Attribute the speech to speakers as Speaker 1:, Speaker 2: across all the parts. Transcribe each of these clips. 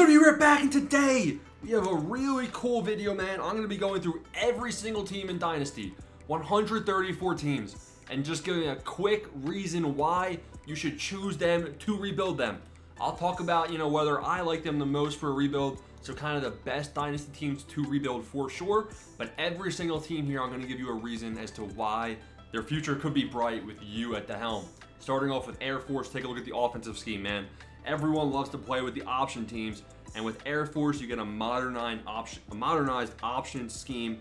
Speaker 1: Everybody, we're back, and today we have a really cool video, man. I'm going to be going through every single team in Dynasty, 134 teams, and just giving a quick reason why you should choose them to rebuild them. I'll talk about, whether I like them the most for a rebuild, so kind of the best Dynasty teams to rebuild for sure, but every single team here, I'm going to give you a reason as to why their future could be bright with you at the helm. Starting off with Air Force, take a look at the offensive scheme, man. Everyone loves to play with the option teams, and with Air Force, you get a modernized option scheme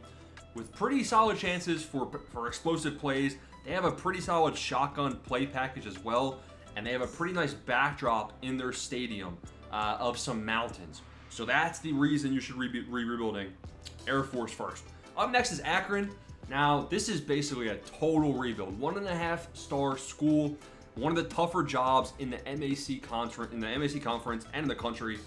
Speaker 1: with pretty solid chances for explosive plays. They have a pretty solid shotgun play package as well, and they have a pretty nice backdrop in their stadium of some mountains. So that's the reason you should be rebuilding Air Force first. Up next is Akron. Now, this is basically a total rebuild. 1.5-star school, one of the tougher jobs in the MAC conference, and in the country.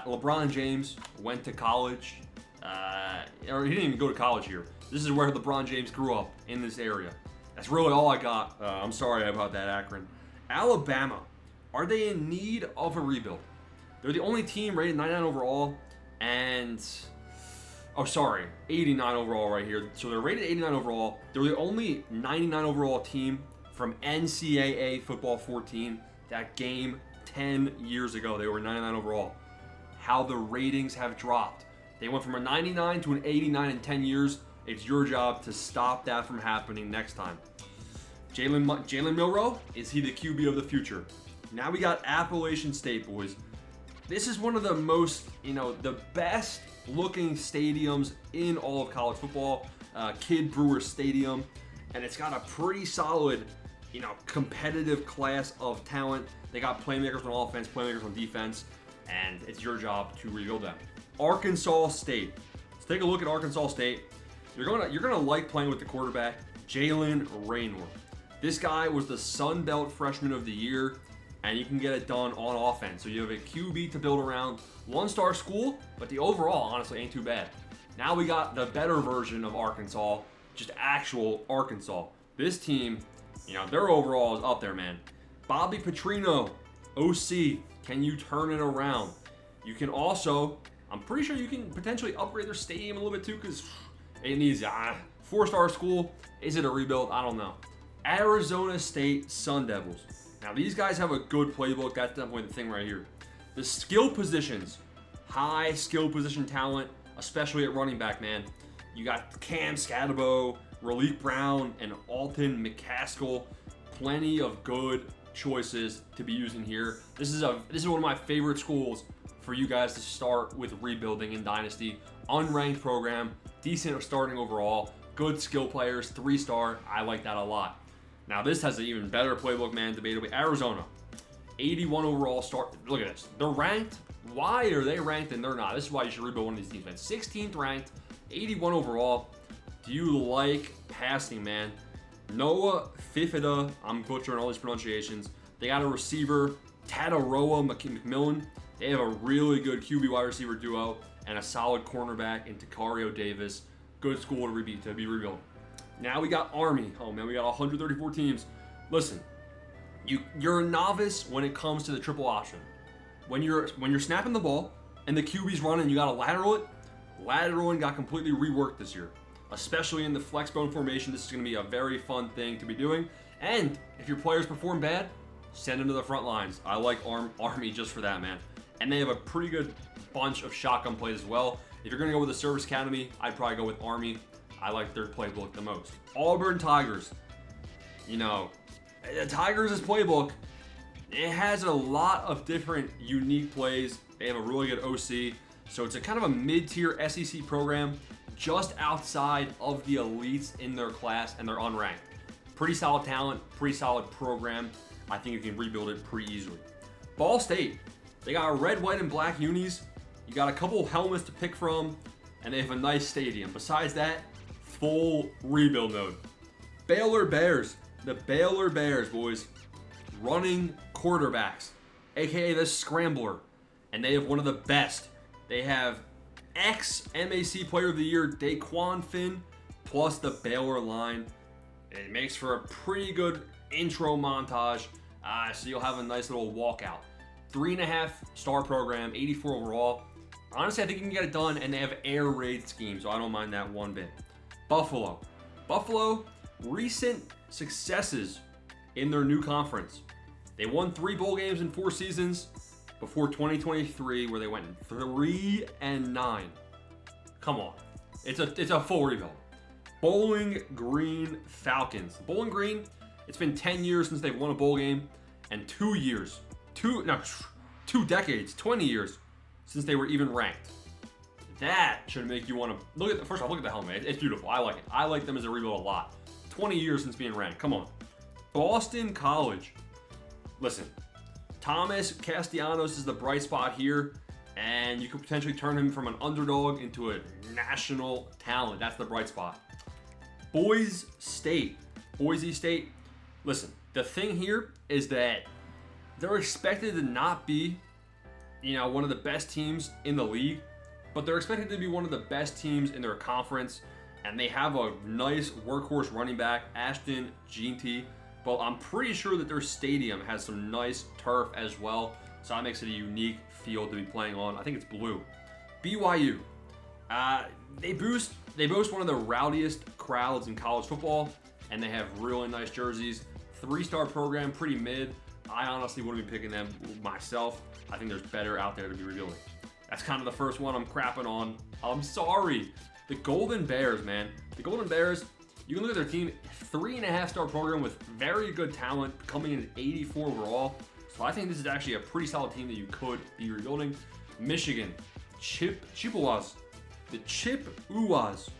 Speaker 1: LeBron James went to college, or he didn't even go to college here. This is where LeBron James grew up, in this area. That's really all I got. I'm sorry about that, Akron. Alabama, are they in need of a rebuild? They're the only team rated 99 overall, and 89 overall right here. So they're rated 89 overall. They're the only 99 overall team from NCAA Football 14. That game 10 years ago, they were 99 overall. How the ratings have dropped. They went from a 99 to an 89 in 10 years. It's your job to stop that from happening next time. Jalen Milroe, is he the QB of the future? Now we got Appalachian State, boys. This is one of the most, the best looking stadiums in all of college football, Kid Brewer Stadium, and it's got a pretty solid, competitive class of talent. They got playmakers on offense, playmakers on defense, and it's your job to rebuild them. Arkansas State. Let's take a look at Arkansas State. You're gonna like playing with the quarterback, Jalen Raynor. This guy was the Sun Belt Freshman of the Year, and you can get it done on offense. So you have a QB to build around. 1-star school, but the overall honestly ain't too bad. Now we got the better version of Arkansas, just actual Arkansas. This team, their overall is up there, man. Bobby Petrino, OC, can you turn it around? You can also, I'm pretty sure you can potentially upgrade their stadium a little bit too, because it needs 4-star school. Is it a rebuild? I don't know. Arizona State Sun Devils. Now these guys have a good playbook. That's definitely the thing right here. The skill positions, high skill position talent, especially at running back, man. You got Cam Scatabo, Raleek Brown, and Alton McCaskill. Plenty of good choices to be using here. This is one of my favorite schools for you guys to start with rebuilding in Dynasty. Unranked program, decent starting overall, good skill players, 3-star. I like that a lot. Now this has an even better playbook, man, debatably. Arizona, 81 overall start. Look at this. They're ranked. Why are they ranked and they're not? This is why you should rebuild one of these teams, man. 16th ranked, 81 overall. Do you like passing, man? Noah Fifida, I'm butchering all these pronunciations. They got a receiver, Tataroa McMillan. They have a really good QB wide receiver duo and a solid cornerback in Takario Davis. Good school to be rebuilt. Now we got Army. Oh man, we got 134 teams. Listen, you're a novice when it comes to the triple option. When you're snapping the ball and the QB's running, you gotta lateral it. Lateraling got completely reworked this year, especially in the flex bone formation. This is gonna be a very fun thing to be doing. And if your players perform bad, send them to the front lines. I like Army just for that, man. And they have a pretty good bunch of shotgun plays as well. If you're gonna go with the Service Academy, I'd probably go with Army. I like their playbook the most. Auburn Tigers. The Tigers' playbook, it has a lot of different unique plays. They have a really good OC. So it's a kind of a mid-tier SEC program just outside of the elites in their class, and they're unranked. Pretty solid talent, pretty solid program. I think you can rebuild it pretty easily. Ball State. They got red, white, and black unis. You got a couple helmets to pick from, and they have a nice stadium. Besides that, full rebuild mode. Baylor Bears. The Baylor Bears, boys. Running quarterbacks, aka the Scrambler. And they have one of the best. They have ex-MAC Player of the Year Daquan Finn, plus the Baylor line. It makes for a pretty good intro montage, so you'll have a nice little walkout. 3.5-star program, 84 overall. Honestly, I think you can get it done, and they have air raid schemes, so I don't mind that one bit. Buffalo, recent successes in their new conference. They won 3 bowl games in 4 seasons before 2023, where they went 3-9. Come on, it's a full rebuild. Bowling Green Falcons. Bowling Green, it's been 10 years since they've won a bowl game, and 2 decades, 20 years since they were even ranked. That should make you want to look at. First off, look at the helmet. It's beautiful. I like it. I like them as a rebuild a lot. 20 years since being ranked. Come on. Boston College. Listen, Thomas Castellanos is the bright spot here, and you could potentially turn him from an underdog into a national talent. That's the bright spot. Boise State. Listen, the thing here is that they're expected to not be, one of the best teams in the league, but they're expected to be one of the best teams in their conference, and they have a nice workhorse running back, Ashton Jeanty. But I'm pretty sure that their stadium has some nice turf as well, so that makes it a unique field to be playing on. I think it's blue. BYU. They boast one of the rowdiest crowds in college football, and they have really nice jerseys. 3-star program, pretty mid. I honestly wouldn't be picking them myself. I think there's better out there to be rebuilding. That's kind of the first one I'm crapping on. I'm sorry. The Golden Bears, man. The Golden Bears, you can look at their team, 3.5-star program with very good talent, coming in at 84 overall. So I think this is actually a pretty solid team that you could be rebuilding. Michigan, Chippewas. The Chippewas.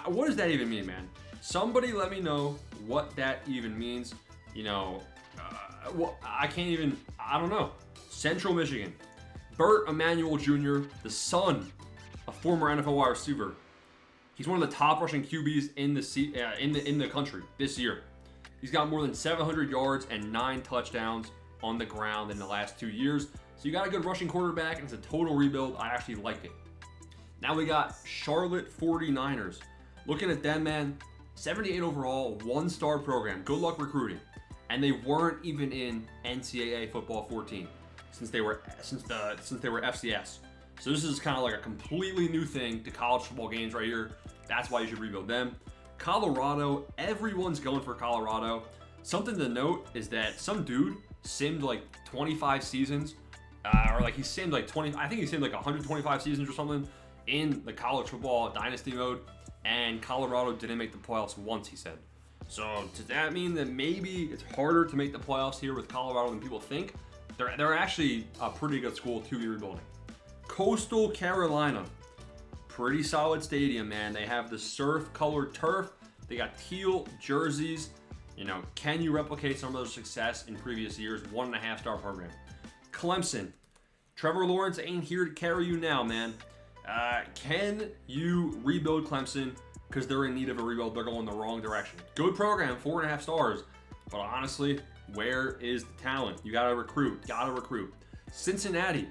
Speaker 1: What does that even mean, man? Somebody let me know what that even means. I don't know. Central Michigan. Burt Emanuel Jr., the son of former NFL wide receiver. He's one of the top rushing QBs in the country this year. He's got more than 700 yards and 9 touchdowns on the ground in the last 2 years. So you got a good rushing quarterback, and it's a total rebuild. I actually like it. Now we got Charlotte 49ers. Looking at them, man, 78 overall, 1-star program. Good luck recruiting. And they weren't even in NCAA football 14 since they were FCS. So this is kind of like a completely new thing to college football games right here. That's why you should rebuild them. Colorado, everyone's going for Colorado. Something to note is that some dude simmed like 25 seasons, he simmed like 125 seasons or something in the college football dynasty mode, and Colorado didn't make the playoffs once, he said. So does that mean that maybe it's harder to make the playoffs here with Colorado than people think? They're actually a pretty good school to be rebuilding. Coastal Carolina, pretty solid stadium, man. They have the surf-colored turf. They got teal jerseys. Can you replicate some of their success in previous years? 1.5-star program. Clemson, Trevor Lawrence ain't here to carry you now, man. Can you rebuild Clemson? Because they're in need of a rebuild. They're going the wrong direction. Good program, 4.5 stars. But honestly, where is the talent? You got to recruit. Cincinnati,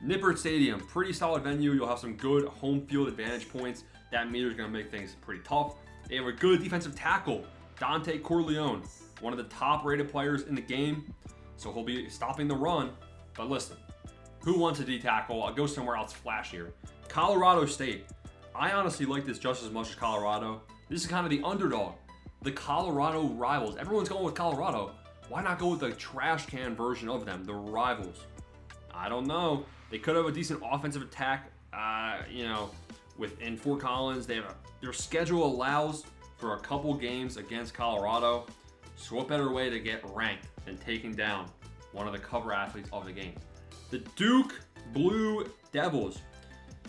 Speaker 1: Nippert Stadium, pretty solid venue. You'll have some good home field advantage points. That meter's going to make things pretty tough. They have a good defensive tackle, Dante Corleone, one of the top-rated players in the game. So he'll be stopping the run. But listen, who wants a D-tackle? I'll go somewhere else flashier. Colorado State. I honestly like this just as much as Colorado. This is kind of the underdog. The Colorado rivals. Everyone's going with Colorado. Why not go with the trash can version of them, the rivals? I don't know. They could have a decent offensive attack, within Fort Collins. Their schedule allows for a couple games against Colorado. So what better way to get ranked than taking down one of the cover athletes of the game? The Duke Blue Devils.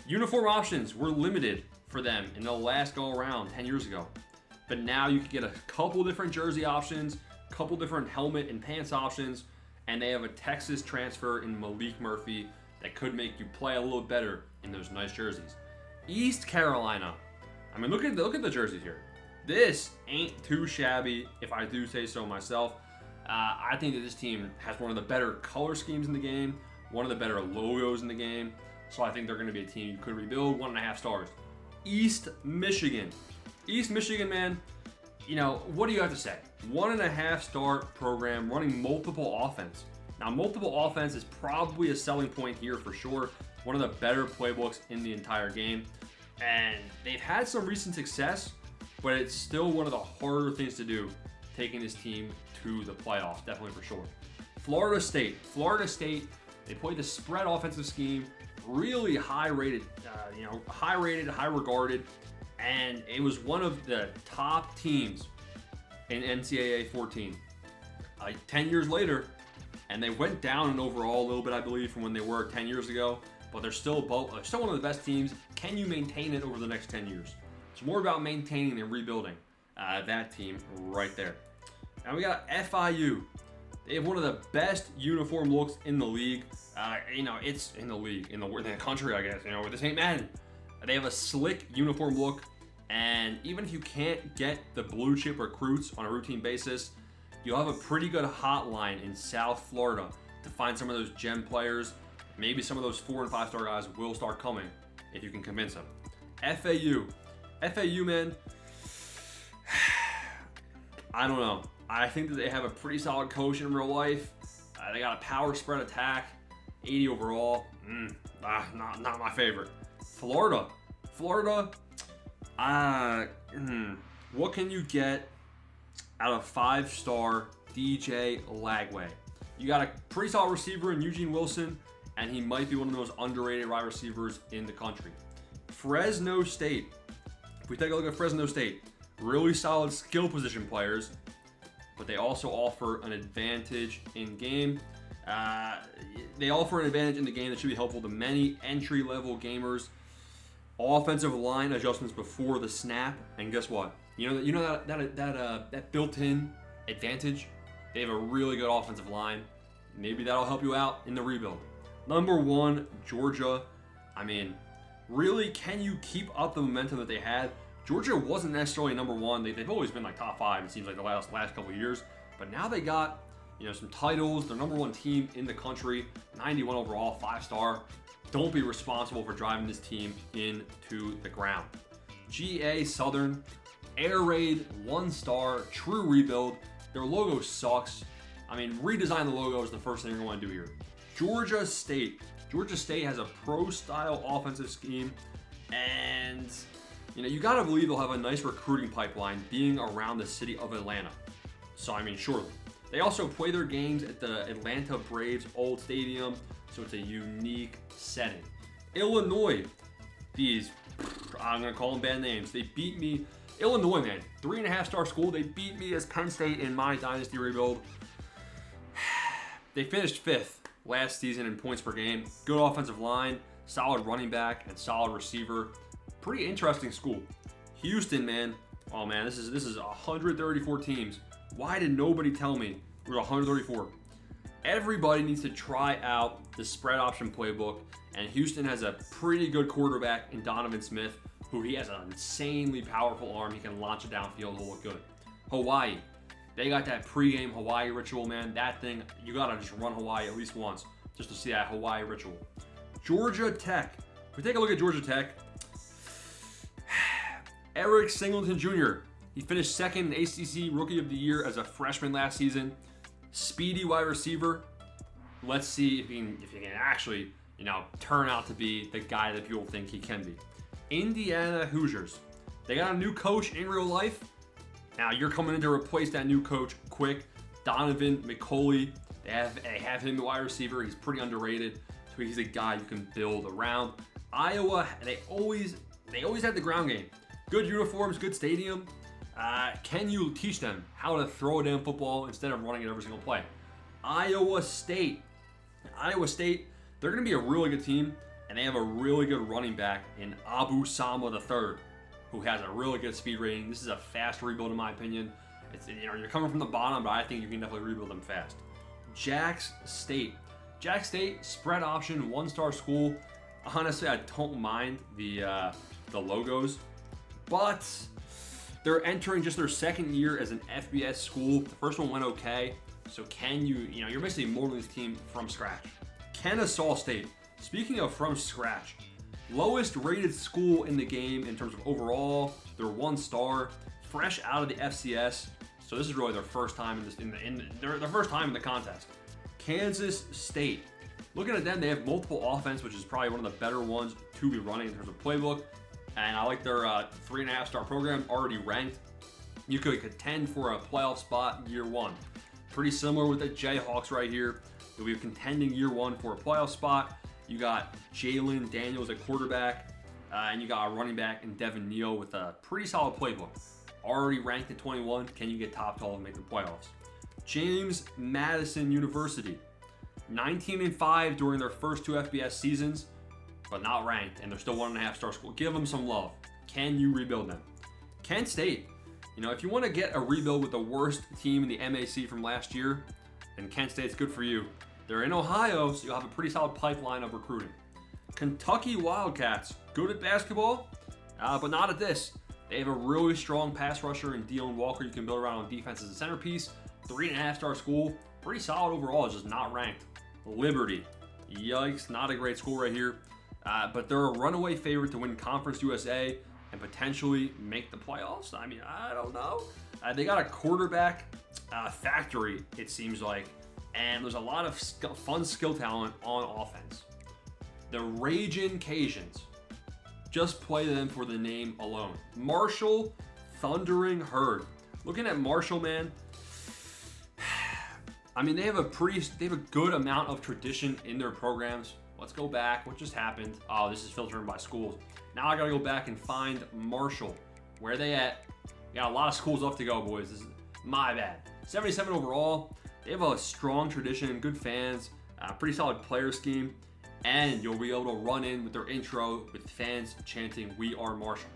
Speaker 1: Uniform options were limited for them in the last go-around 10 years ago. But now you can get a couple different jersey options, couple different helmet and pants options, and they have a Texas transfer in Malik Murphy that could make you play a little better in those nice jerseys. East Carolina. I mean, look at the jerseys here. This ain't too shabby, if I do say so myself. I think that this team has one of the better color schemes in the game, one of the better logos in the game. So I think they're going to be a team you could rebuild. 1.5 stars. East Michigan. East Michigan, man, what do you have to say? 1.5-star program running multiple offense. Now, multiple offense is probably a selling point here for sure. One of the better playbooks in the entire game. And they've had some recent success, but it's still one of the harder things to do, taking this team to the playoffs, definitely for sure. Florida State. Florida State, they play the spread offensive scheme, really high-rated, high regarded, and it was one of the top teams in NCAA 14. 10 years later, and they went down in overall a little bit, I believe, from when they were 10 years ago, but they're still one of the best teams. Can you maintain it over the next 10 years? It's more about maintaining than rebuilding that team right there. Now we got FIU. They have one of the best uniform looks in the league. It's in the league, in the country, I guess. This ain't Madden. They have a slick uniform look, and even if you can't get the blue chip recruits on a routine basis, you'll have a pretty good hotline in South Florida to find some of those gem players. Maybe some of those 4- and 5-star guys will start coming if you can convince them. FAU, man, I don't know. I think that they have a pretty solid coach in real life. They got a power spread attack, 80 overall. Not my favorite. Florida, what can you get out of 5-star DJ Lagway? You got a pretty solid receiver in Eugene Wilson, and he might be one of the most underrated wide receivers in the country. Fresno State. If we take a look at Fresno State, really solid skill position players, but they also offer an advantage in game. They offer an advantage in the game that should be helpful to many entry-level gamers. Offensive line adjustments before the snap, and guess what? That built-in advantage. They have a really good offensive line. Maybe that'll help you out in the rebuild. Number 1, Georgia. Really, can you keep up the momentum that they had? Georgia wasn't necessarily number 1. They've always been like top 5. It seems like the last couple of years. But now they got some titles. They're number 1 team in the country. 91 overall, 5-star. Don't be responsible for driving this team into the ground. GA Southern, Air Raid, 1-star, true rebuild. Their logo sucks. Redesign the logo is the first thing you're going to do here. Georgia State. Georgia State has a pro-style offensive scheme, and you got to believe they'll have a nice recruiting pipeline being around the city of Atlanta. So, surely. They also play their games at the Atlanta Braves old stadium, so it's a unique setting. Illinois. I'm going to call them bad names. They beat me. Illinois, man. 3.5-star school. They beat me as Penn State in my Dynasty rebuild. They finished 5th last season in points per game. Good offensive line, solid running back, and solid receiver. Pretty interesting school. Houston, man. Oh, man, this is 134 teams. Why did nobody tell me it was 134? Everybody needs to try out the spread option playbook, and Houston has a pretty good quarterback in Donovan Smith, who he has an insanely powerful arm. He can launch it downfield. He'll look good. Hawaii. They got that pregame Hawaii ritual, man. That thing, you got to just run Hawaii at least once just to see that Hawaii ritual. Georgia Tech. If we take a look at Georgia Tech, Eric Singleton Jr., he finished 2nd in ACC Rookie of the Year as a freshman last season. Speedy wide receiver. Let's see if he can actually, turn out to be the guy that people think he can be. Indiana Hoosiers. They got a new coach in real life. Now you're coming in to replace that new coach quick. Donovan McCulley. They have him the wide receiver. He's pretty underrated. So he's a guy you can build around. Iowa, they always had the ground game. Good uniforms, good stadium. Can you teach them how to throw a damn football instead of running it every single play? Iowa State, they're going to be a really good team, and they have a really good running back in Abu Sama III, who has a really good speed rating. This is a fast rebuild in my opinion. You're coming from the bottom, but I think you can definitely rebuild them fast. Jax State, spread option, 1-star school. Honestly, I don't mind the logos, but they're entering just their 2nd year as an FBS school. The first one went okay. So can you're basically molding this team from scratch. Kennesaw State. Speaking of from scratch, lowest rated school in the game in terms of overall. They're 1-star, fresh out of the FCS. So this is really their first time in the contest. Kansas State. Looking at them, they have multiple offense, which is probably one of the better ones to be running in terms of playbook. And I like their 3.5-star program, already ranked. You could contend for a playoff spot year one. Pretty similar with the Jayhawks right here. You'll be contending year one for a playoff spot. You got Jalen Daniels at quarterback, and you got a running back in Devin Neal with a pretty solid playbook. Already ranked at 21. Can you get top 12 and make the playoffs? James Madison University. 19-5 during their first 2 FBS seasons, but not ranked, and they're still 1.5-star school. Give them some love. Can you rebuild them? Kent State. You know, if you want to get a rebuild with the worst team in the MAC from last year, then Kent State's good for you. They're in Ohio, so you'll have a pretty solid pipeline of recruiting. Kentucky Wildcats. Good at basketball, but not at this. They have a really strong pass rusher in Dion Walker you can build around on defense as a centerpiece. 3.5-star school. Pretty solid overall, just not ranked. Liberty. Yikes, not a great school right here. But they're a runaway favorite to win Conference USA and potentially make the playoffs. I mean, I don't know. They got a quarterback factory, it seems like, and there's a lot of fun skill talent on offense. The Ragin' Cajuns. Just play them for the name alone. Marshall Thundering Herd. Looking at Marshall, man, I mean, they have a good amount of tradition in their programs. Let's go back. What just happened? Oh, this is filtering by schools. Now I gotta go back and find Marshall. Where are they at? We got a lot of schools left to go, boys. This is my bad. 77 overall. They have a strong tradition, good fans, pretty solid player scheme, and you'll be able to run in with their intro with fans chanting, "We are Marshall."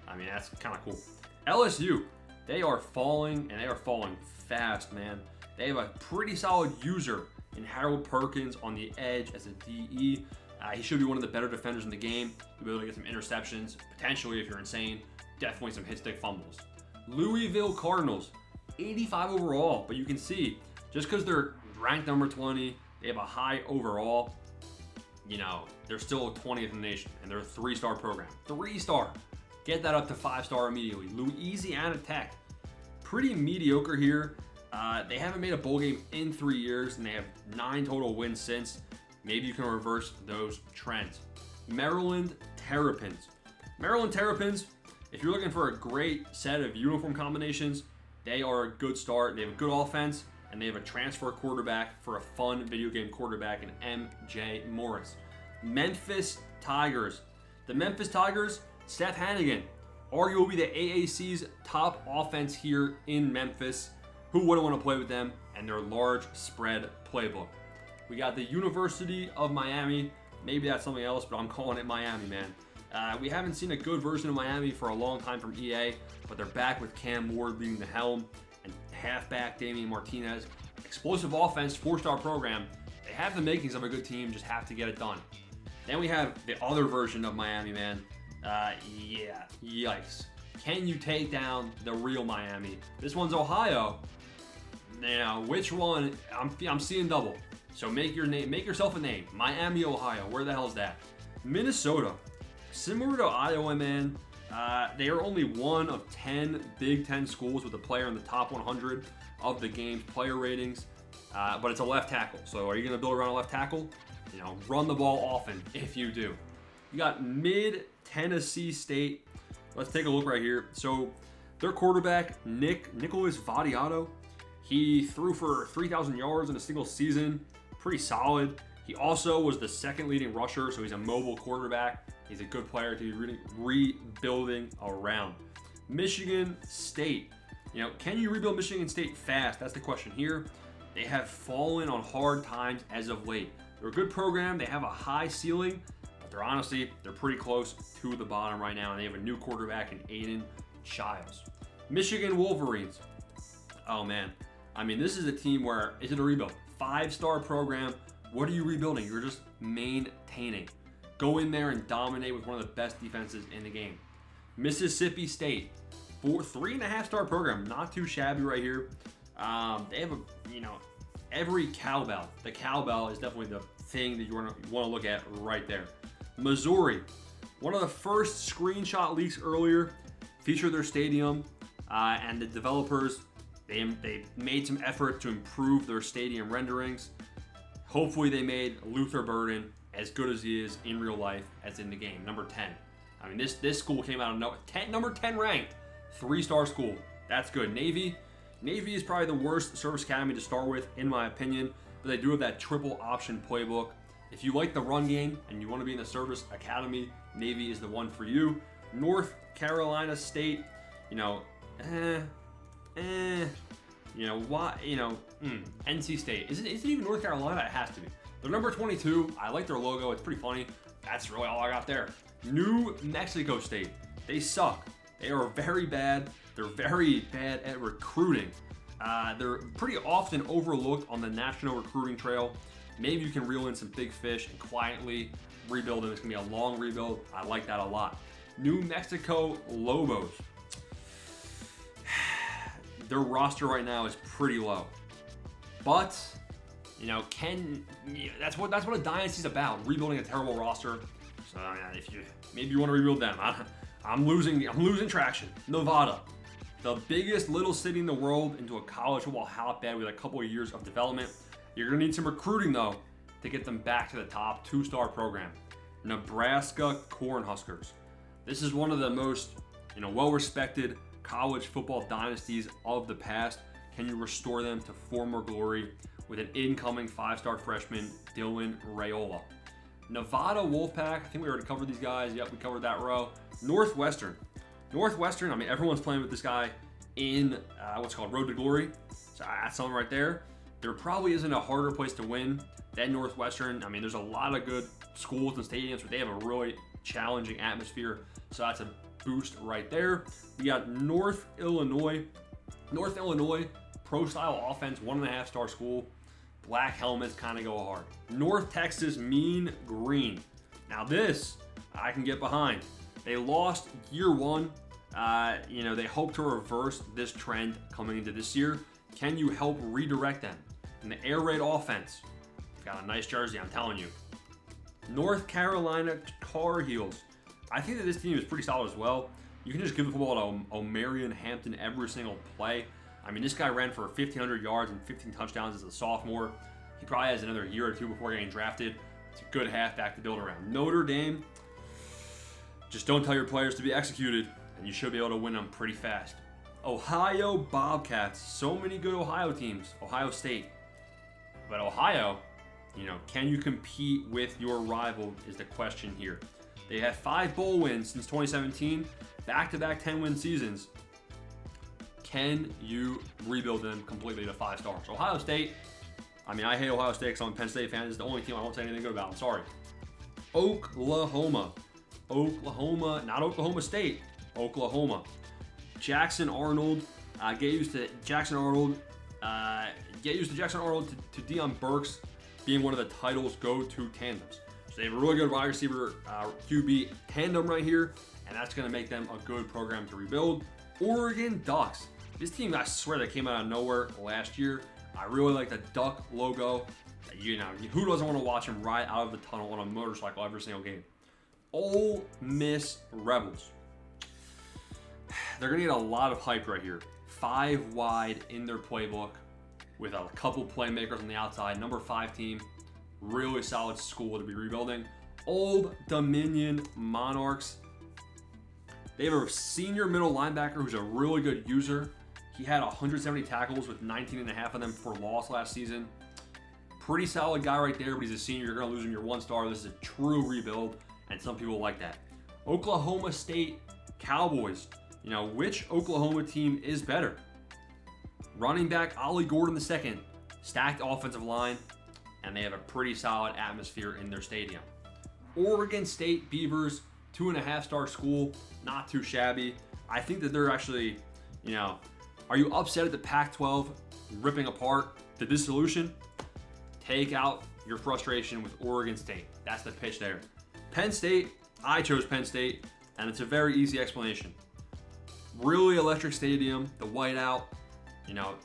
Speaker 1: I mean, that's kind of cool. LSU. They are falling, and they are falling fast, man. They have a pretty solid user in Harold Perkins on the edge as a DE. He should be one of the better defenders in the game. You'll be able to get some interceptions, potentially if you're insane. Definitely some hit-stick fumbles. Louisville Cardinals, 85 overall. But you can see, just because they're ranked number 20, they have a high overall, you know, they're still 20th in the nation, and they're a 3-star program. 3-star. Get that up to 5-star immediately. Louisiana Tech, pretty mediocre here. They haven't made a bowl game in 3 years, and they have 9 total wins since. Maybe you can reverse those trends. Maryland Terrapins. Maryland Terrapins, if you're looking for a great set of uniform combinations, they are a good start. They have a good offense, and they have a transfer quarterback for a fun video game quarterback in MJ Morris. Memphis Tigers. The Memphis Tigers, Seth Hannigan, arguably the AAC's top offense here in Memphis. Who wouldn't want to play with them and their large spread playbook? We got the University of Miami. Maybe that's something else, but I'm calling it Miami, man. We haven't seen a good version of Miami for a long time from EA, but they're back with Cam Ward leading the helm and halfback Damian Martinez. Explosive offense, 4-star program. They have the makings of a good team, just have to get it done. Then we have the other version of Miami, man. Yeah, yikes. Can you take down the real Miami? This one's Ohio. Now, which one? I'm seeing double. So make yourself a name. Miami, Ohio. Where the hell is that? Minnesota. Similar to Iowa, man. They are only one of 10 Big Ten schools with a player in the top 100 of the game's player ratings. But it's a left tackle. So are you going to build around a left tackle? You know, run the ball often if you do. You got Mid-Tennessee State. Let's take a look right here. So their quarterback, Nicholas Vadiato, he threw for 3,000 yards in a single season. Pretty solid. He also was the second leading rusher, so he's a mobile quarterback. He's a good player to be rebuilding around. Michigan State. You know, can you rebuild Michigan State fast? That's the question here. They have fallen on hard times as of late. They're a good program. They have a high ceiling, but they're pretty close to the bottom right now, and they have a new quarterback in Aiden Childs. Michigan Wolverines. Oh, man. I mean, this is a team where, is it a rebuild? 5-star program. What are you rebuilding? You're just maintaining. Go in there and dominate with one of the best defenses in the game. Mississippi State, 3.5-star program. Not too shabby right here. They have every cowbell. The cowbell is definitely the thing that you want to look at right there. Missouri, one of the first screenshot leaks earlier featured their stadium, and the developers, they made some effort to improve their stadium renderings. Hopefully they made Luther Burden as good as he is in real life as in the game. Number 10. I mean, this school came out of number 10 ranked. 3-star school. That's good. Navy is probably the worst service academy to start with, in my opinion. But they do have that triple option playbook. If you like the run game and you want to be in the service academy, Navy is the one for you. North Carolina State, NC State. Is it even North Carolina? It has to be. They're number 22. I like their logo. It's pretty funny. That's really all I got there. New Mexico State. They suck. They are very bad. They're very bad at recruiting. They're pretty often overlooked on the national recruiting trail. Maybe you can reel in some big fish and quietly rebuild them. It's going to be a long rebuild. I like that a lot. New Mexico Lobos. Their roster right now is pretty low. But, that's what a dynasty is about. Rebuilding a terrible roster. So, maybe you want to rebuild them. I'm losing traction. Nevada. The biggest little city in the world into a college football hotbed with a couple of years of development. You're going to need some recruiting, though, to get them back to the top 2-star program. Nebraska Cornhuskers. This is one of the most, well-respected college football dynasties of the past. Can you restore them to former glory with an incoming 5-star freshman, Dylan Raiola? Nevada Wolfpack. I think we already covered these guys. Yep, we covered that row. Northwestern. I mean, everyone's playing with this guy in what's called Road to Glory. So that's something right there. There probably isn't a harder place to win than Northwestern. I mean, there's a lot of good schools and stadiums, but they have a really challenging atmosphere. So that's a boost right there. We got North Illinois. North Illinois, pro-style offense, 1.5-star school. Black helmets kind of go hard. North Texas Mean Green. Now this, I can get behind. They lost year one. They hope to reverse this trend coming into this year. Can you help redirect them? In the air raid offense, got a nice jersey, I'm telling you. North Carolina Tar Heels. I think that this team is pretty solid as well. You can just give the football to Omarion Hampton every single play. I mean, this guy ran for 1,500 yards and 15 touchdowns as a sophomore. He probably has another year or two before getting drafted. It's a good halfback to build around. Notre Dame, just don't tell your players to be executed, and you should be able to win them pretty fast. Ohio Bobcats. So many good Ohio teams. Ohio State. But Ohio, can you compete with your rival is the question here. They have 5 bowl wins since 2017, back-to-back 10-win seasons. Can you rebuild them completely to 5 stars? Ohio State, I hate Ohio State because I'm a Penn State fan. This is the only team I won't say anything good about. I'm sorry. Oklahoma, not Oklahoma State, Oklahoma. Jackson Arnold, get used to Jackson Arnold to Deion Burks being one of the title's go-to tandems. So they have a really good wide receiver QB tandem right here, and that's going to make them a good program to rebuild. Oregon Ducks. This team, I swear, they came out of nowhere last year. I really like the duck logo. Who doesn't want to watch them ride out of the tunnel on a motorcycle every single game? Ole Miss Rebels. They're going to get a lot of hype right here. 5 wide in their playbook with a couple playmakers on the outside. Number 5 team. Really solid school to be rebuilding. Old Dominion Monarchs. They have a senior middle linebacker who's a really good user. He had 170 tackles with 19.5 of them for loss last season. Pretty solid guy right there, but he's a senior. You're going to lose him your 1-star. This is a true rebuild, and some people like that. Oklahoma State Cowboys. Which Oklahoma team is better? Running back Ollie Gordon II, stacked offensive line, and they have a pretty solid atmosphere in their stadium. Oregon State Beavers, 2.5-star school, not too shabby. I think that they're actually, are you upset at the Pac-12 ripping apart the dissolution? Take out your frustration with Oregon State. That's the pitch there. Penn State, I chose Penn State, and it's a very easy explanation. Really electric stadium, the whiteout.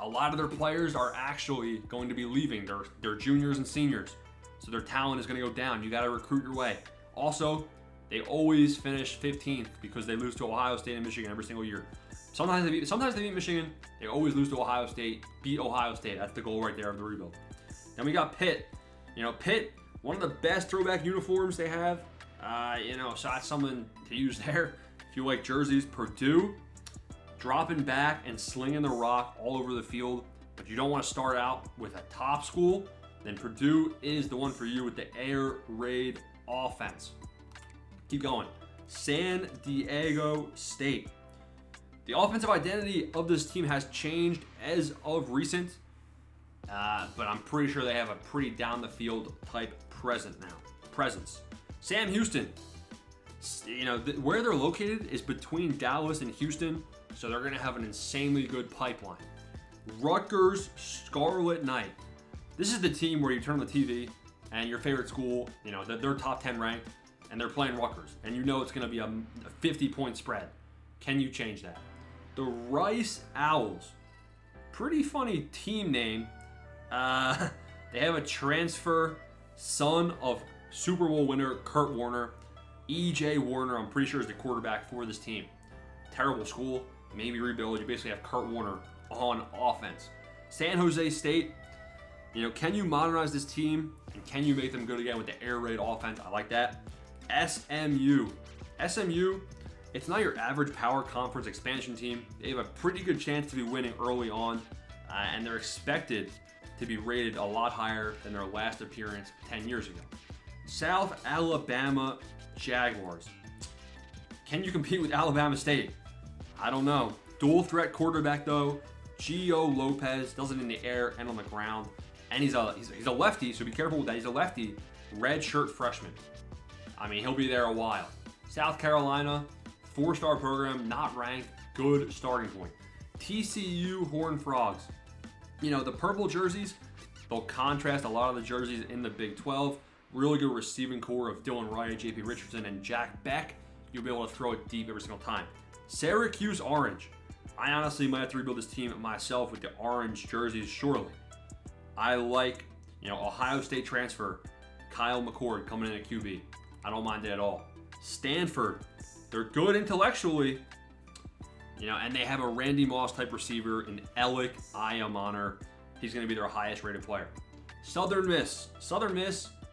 Speaker 1: A lot of their players are actually going to be leaving. They're juniors and seniors, so their talent is going to go down. You got to recruit your way. Also, they always finish 15th because they lose to Ohio State and Michigan every single year. Sometimes they beat Michigan. They always lose to Ohio State. Beat Ohio State. That's the goal right there of the rebuild. Then we got Pitt. Pitt, one of the best throwback uniforms they have. So that's something to use there. If you like jerseys, Purdue, dropping back and slinging the rock all over the field, but you don't want to start out with a top school, then Purdue is the one for you with the air raid offense. Keep going. San Diego State. The offensive identity of this team has changed as of recent, but I'm pretty sure they have a pretty down the field type presence. Sam Houston. Where they're located is between Dallas and Houston, so they're going to have an insanely good pipeline. Rutgers Scarlet Knight. This is the team where you turn on the TV and your favorite school, they're top 10 ranked, and they're playing Rutgers, and it's going to be a 50-point spread. Can you change that? The Rice Owls. Pretty funny team name. They have a transfer, son of Super Bowl winner Kurt Warner. E.J. Warner, I'm pretty sure, is the quarterback for this team. Terrible school. Maybe rebuild. You basically have Kurt Warner on offense. San Jose State. Can you modernize this team, and can you make them good again with the air raid offense? I like that. SMU, it's not your average power conference expansion team. They have a pretty good chance to be winning early on, and they're expected to be rated a lot higher than their last appearance 10 years ago. South Alabama Jaguars. Can you compete with Alabama State? I don't know. Dual threat quarterback though. Gio Lopez does it in the air and on the ground, and he's a lefty, so be careful with that. He's a lefty, red shirt freshman. He'll be there a while. South Carolina, 4-star program, not ranked, good starting point. TCU Horned Frogs. The purple jerseys, they'll contrast a lot of the jerseys in the Big 12. Really good receiving core of Dylan Wright, J.P. Richardson, and Jack Beck. You'll be able to throw it deep every single time. Syracuse Orange. I honestly might have to rebuild this team myself with the orange jerseys, surely. I like, Ohio State transfer, Kyle McCord coming in at QB. I don't mind it at all. Stanford, they're good intellectually, and they have a Randy Moss type receiver in Alec Iamonnor. He's going to be their highest rated player. Southern Miss,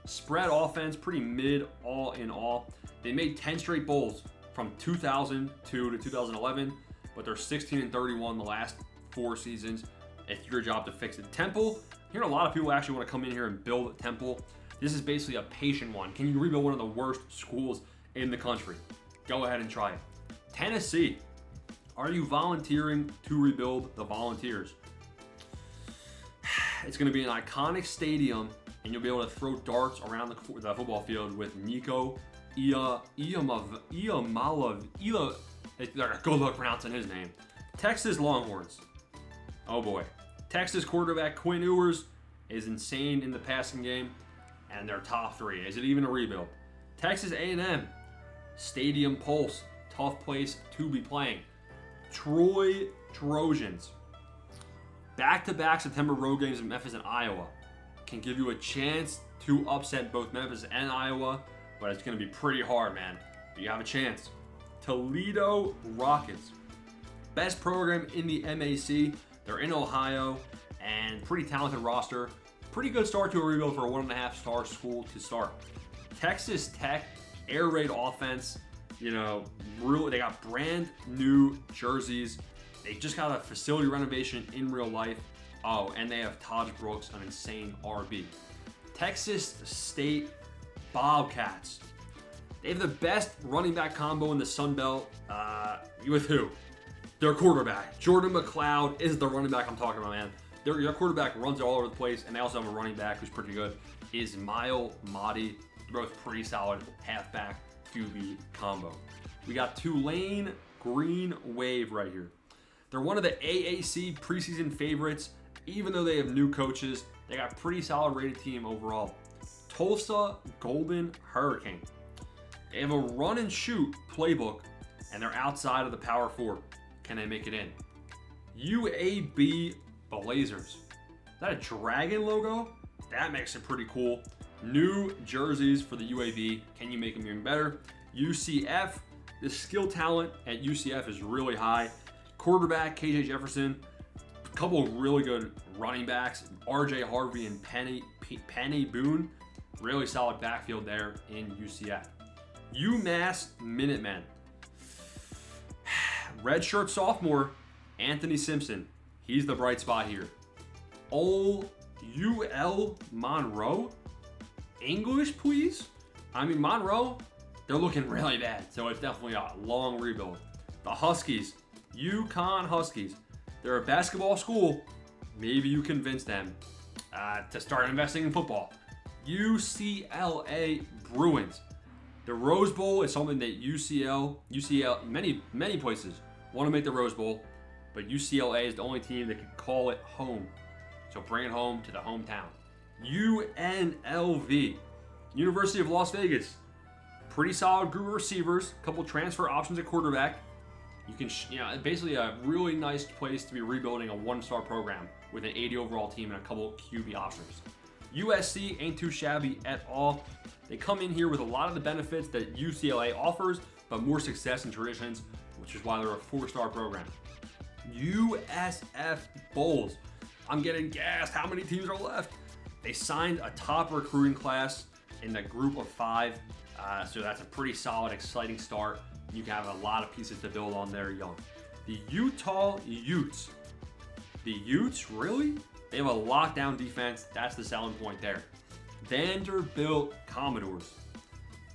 Speaker 1: spread offense, pretty mid all in all. They made 10 straight bowls from 2002 to 2011, but they're 16-31 the last 4 seasons. It's your job to fix it. Temple, a lot of people actually want to come in here and build Temple. This is basically a patient one. Can you rebuild one of the worst schools in the country? Go ahead and try it. Tennessee, are you volunteering to rebuild the Volunteers? It's going to be an iconic stadium, and you'll be able to throw darts around the football field with Nico Iamaleava. Good luck pronouncing his name. Texas Longhorns. Oh boy. Texas quarterback Quinn Ewers is insane in the passing game, and they're top 3. Is it even a rebuild? Texas A&M. Stadium Pulse. Tough place to be playing. Troy Trojans. Back-to-back September road games in Memphis and Iowa can give you a chance to upset both Memphis and Iowa, but it's going to be pretty hard, man. But you have a chance. Toledo Rockets. Best program in the MAC. They're in Ohio, and pretty talented roster. Pretty good start to a rebuild for a 1.5-star school to start. Texas Tech, air raid offense. Really, they got brand new jerseys. They just got a facility renovation in real life. Oh, and they have Taj Brooks, an insane RB. Texas State Bobcats. They have the best running back combo in the Sun Belt. With who? Their quarterback. Jordan McLeod is the running back I'm talking about, man. Their quarterback runs all over the place, and they also have a running back who's pretty good. Ismail Mahdi. They're both pretty solid halfback QB combo. We got Tulane Green Wave right here. They're one of the AAC preseason favorites. Even though they have new coaches, they got a pretty solid rated team overall. Tulsa Golden Hurricane. They have a run and shoot playbook, and they're outside of the Power 4. Can they make it in? UAB Blazers. Is that a dragon logo? That makes it pretty cool. New jerseys for the UAB. Can you make them even better? UCF. The skill talent at UCF is really high. Quarterback KJ Jefferson. couple of really good running backs, R.J. Harvey and Penny Boone. Really solid backfield there in UCF. UMass Minutemen. Redshirt sophomore, Anthony Simpson. He's the bright spot here. UL Monroe. English, please? I mean, Monroe, they're looking really bad, so it's definitely a long rebuild. The Huskies, UConn Huskies. They're a basketball school. Maybe you convince them to start investing in football. UCLA Bruins. The Rose Bowl is something that UCL, many places want to make the Rose Bowl, but UCLA is the only team that can call it home. So bring it home to the hometown. UNLV, University of Las Vegas. Pretty solid group of receivers, a couple transfer options at quarterback. You can, basically a really nice place to be rebuilding a one-star program with an 80 overall team and a couple QB options. USC ain't too shabby at all. They come in here with a lot of the benefits that UCLA offers, but more success and traditions, which is why they're a 4-star program. USF Bulls. I'm getting gassed. How many teams are left? They signed a top recruiting class in the group of 5, so that's a pretty solid, exciting start. You can have a lot of pieces to build on there young. The Utah Utes. The Utes, really? They have a lockdown defense. That's the selling point there. Vanderbilt Commodores.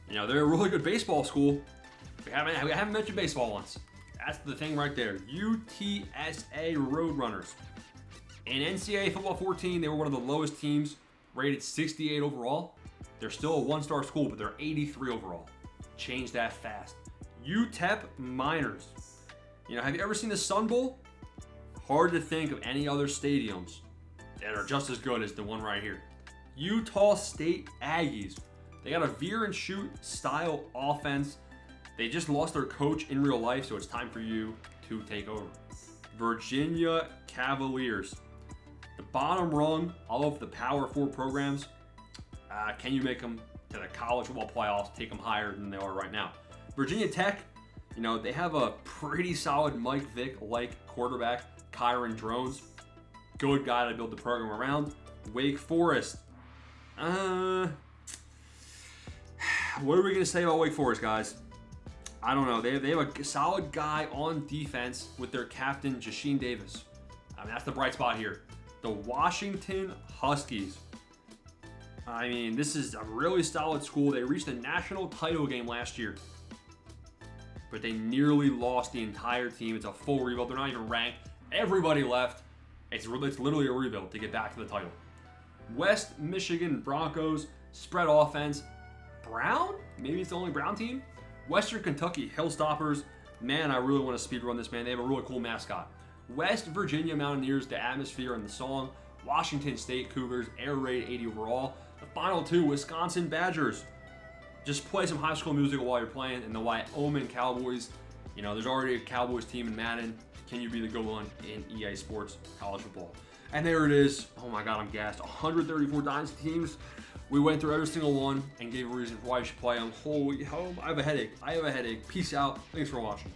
Speaker 1: They're a really good baseball school. We haven't mentioned baseball once. That's the thing right there. UTSA Roadrunners. In NCAA Football 14, they were one of the lowest teams, rated 68 overall. They're still a 1-star school, but they're 83 overall. Change that fast. UTEP Miners. Have you ever seen the Sun Bowl? Hard to think of any other stadiums that are just as good as the one right here. Utah State Aggies. They got a veer and shoot style offense. They just lost their coach in real life, so it's time for you to take over. Virginia Cavaliers. The bottom rung of the Power 4 programs. Can you make them to the college football playoffs, take them higher than they are right now? Virginia Tech, they have a pretty solid Mike Vick-like quarterback, Kyron Drones. Good guy to build the program around. Wake Forest. What are we going to say about Wake Forest, guys? I don't know. They have a solid guy on defense with their captain, Jasheen Davis. That's the bright spot here. The Washington Huskies. This is a really solid school. They reached a national title game last year, but they nearly lost the entire team. It's a full rebuild. They're not even ranked. Everybody left. It's literally a rebuild to get back to the title. West Michigan Broncos, spread offense. Brown? Maybe it's the only Brown team? Western Kentucky Hillstoppers. Man, I really want to speed run this, man. They have a really cool mascot. West Virginia Mountaineers, the atmosphere and the song. Washington State Cougars, air raid 80 overall. The final 2, Wisconsin Badgers. Just play some high school music while you're playing. And the Wyoming Cowboys. There's already a Cowboys team in Madden. Can you be the good one in EA Sports college football? And there it is. Oh my God, I'm gassed. 134 Dynasty teams. We went through every single one and gave a reason for why you should play them. Holy hell, I have a headache. Peace out. Thanks for watching.